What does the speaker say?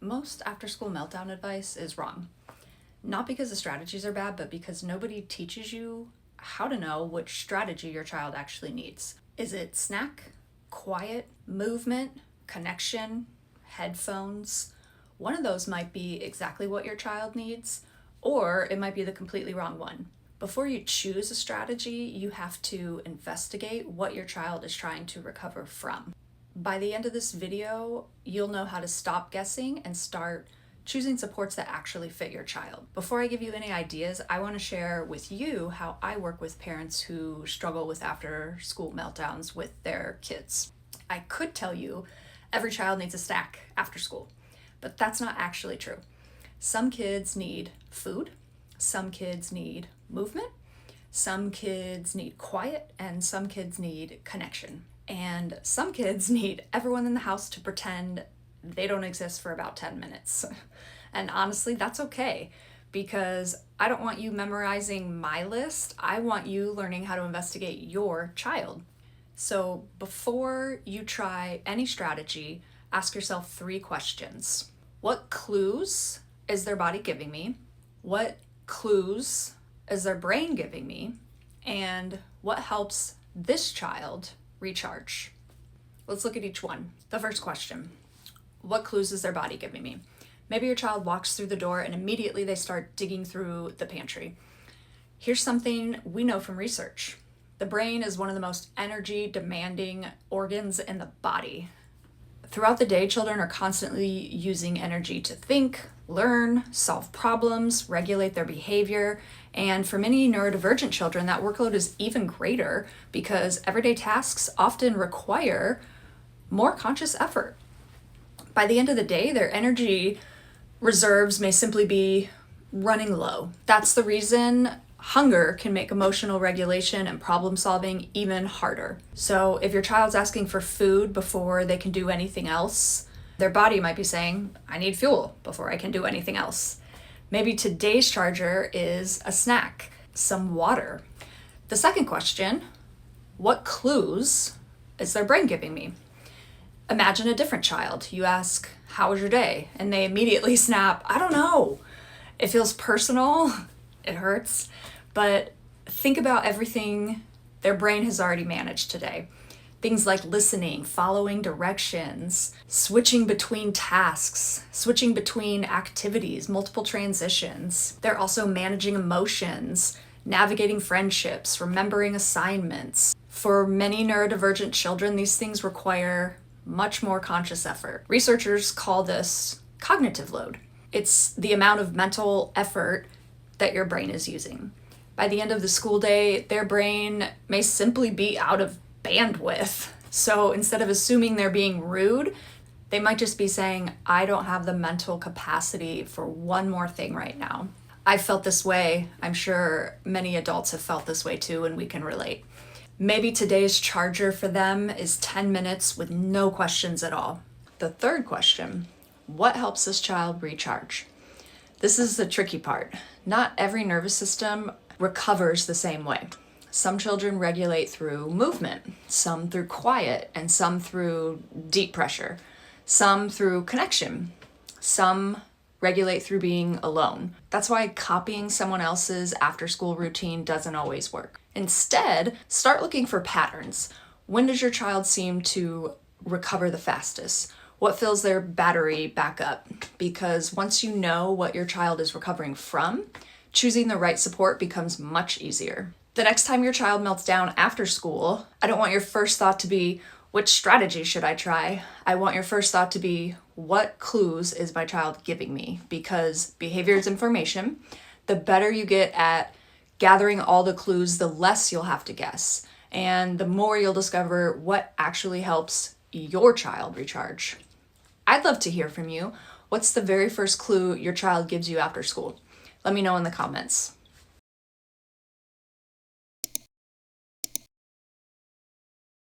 most after-school meltdown advice is wrong. Not because the strategies are bad, but because nobody teaches you how to know which strategy your child actually needs. Is it snack, quiet, movement, connection, headphones? One of those might be exactly what your child needs, or it might be the completely wrong one. Before you choose a strategy, you have to investigate what your child is trying to recover from. By the end of this video, you'll know how to stop guessing and start choosing supports that actually fit your child. Before I give you any ideas, I want to share with you how I work with parents who struggle with after-school meltdowns with their kids. I could tell you every child needs a snack after school, but that's not actually true. Some kids need food, some kids need movement, some kids need quiet, and some kids need connection. And some kids need everyone in the house to pretend they don't exist for about 10 minutes. And honestly, that's okay, because I don't want you memorizing my list. I want you learning how to investigate your child. So before you try any strategy, ask yourself 3 questions. What clues is their body giving me? What clues is their brain giving me? And what helps this child recharge? Let's look at each one. The first question, what clues is their body giving me? Maybe your child walks through the door and immediately they start digging through the pantry. Here's something we know from research. The brain is one of the most energy demanding organs in the body. Throughout the day, children are constantly using energy to think, learn, solve problems, regulate their behavior. And for many neurodivergent children, that workload is even greater because everyday tasks often require more conscious effort. By the end of the day, their energy reserves may simply be running low. That's the reason hunger can make emotional regulation and problem solving even harder. So if your child's asking for food before they can do anything else, their body might be saying, I need fuel before I can do anything else. Maybe today's charger is a snack, some water. The second question, what clues is their brain giving me? Imagine a different child. You ask, how was your day? And they immediately snap, I don't know. It feels personal, it hurts, but think about everything their brain has already managed today. Things like listening, following directions, switching between tasks, switching between activities, multiple transitions. They're also managing emotions, navigating friendships, remembering assignments. For many neurodivergent children, these things require much more conscious effort. Researchers call this cognitive load. It's the amount of mental effort that your brain is using. By the end of the school day, their brain may simply be out of bandwidth. So instead of assuming they're being rude, they might just be saying, I don't have the mental capacity for one more thing right now. I've felt this way. I'm sure many adults have felt this way too, and we can relate. Maybe today's charger for them is 10 minutes with no questions at all. The third question, what helps this child recharge? This is the tricky part. Not every nervous system recovers the same way. Some children regulate through movement, some through quiet, and some through deep pressure, some through connection, some regulate through being alone. That's why copying someone else's after-school routine doesn't always work. Instead, start looking for patterns. When does your child seem to recover the fastest? What fills their battery back up? Because once you know what your child is recovering from, choosing the right support becomes much easier. The next time your child melts down after school, I don't want your first thought to be, which strategy should I try? I want your first thought to be, what clues is my child giving me? Because behavior is information. The better you get at gathering all the clues, the less you'll have to guess. And the more you'll discover what actually helps your child recharge. I'd love to hear from you. What's the very first clue your child gives you after school? Let me know in the comments.